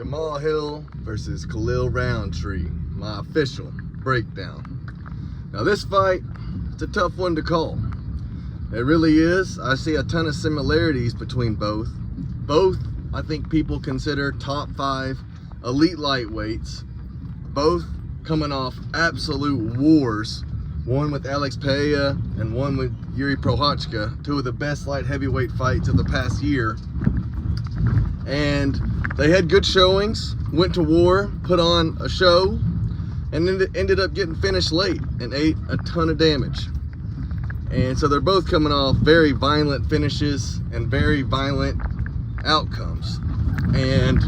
Jamal Hill versus Khalil Rountree, my official breakdown. Now this fight, it's a tough one to call. It really is. I see a ton of similarities between both. Both, I think people consider top 5 elite lightweights. Both coming off absolute wars. One with Alex Pereira and one with Yuri Prochazka, 2 of the best light heavyweight fights of the past year. And they had good showings, went to war, put on a show, and then ended up getting finished late and ate a ton of damage. And so they're both coming off very violent finishes and very violent outcomes. And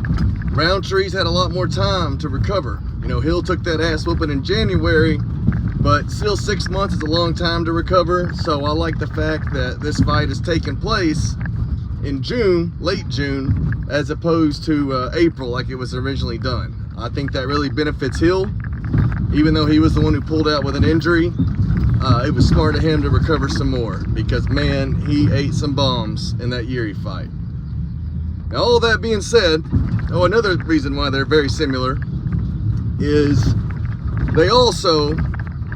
Rowntree's had a lot more time to recover. You know, Hill took that ass whooping in January, but still 6 months is a long time to recover. So I like the fact that this fight is taking place in June, late June, as opposed to April like it was originally done. I think that really benefits Hill, even though he was the one who pulled out with an injury. It was smart of him to recover some more because, man, he ate some bombs in that Yuri fight. Now, all that being said, another reason why they're very similar is they also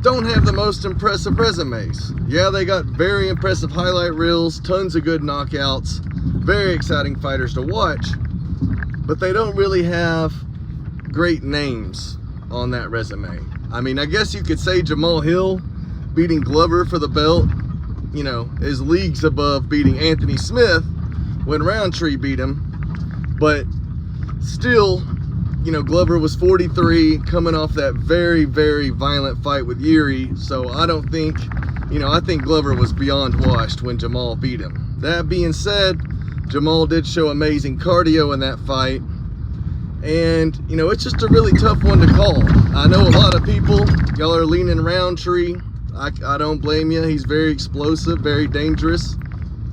don't have the most impressive resumes. Yeah, they got very impressive highlight reels, tons of good knockouts, very exciting fighters to watch, but they don't really have great names on that resume. I mean, I guess you could say Jamal Hill beating Glover for the belt, you know, is leagues above beating Anthony Smith when Rountree beat him. But still, you know, Glover was 43 coming off that very, very violent fight with Yuri. So I don't think, you know, I think Glover was beyond washed when Jamal beat him. That being said, Jamal did show amazing cardio in that fight. And, you know, it's just a really tough one to call. I know a lot of people, y'all are leaning Rountree. I don't blame you. He's very explosive, very dangerous.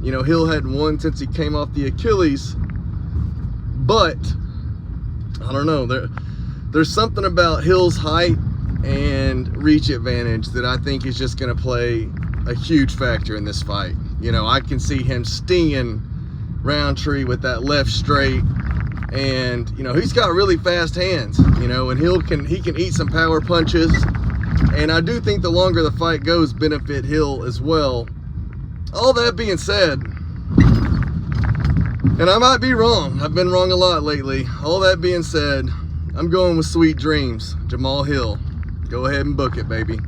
You know, Hill hadn't won since he came off the Achilles. But, I don't know. There's something about Hill's height and reach advantage that I think is just going to play a huge factor in this fight. You know, I can see him stinging Rountree with that left straight. And, you know, he's got really fast hands, you know, and he can eat some power punches. And I do think the longer the fight goes, benefit Hill as well. All that being said, and I might be wrong, I've been wrong a lot lately. All that being said, I'm going with Sweet Dreams, Jamal Hill. Go ahead and book it, baby.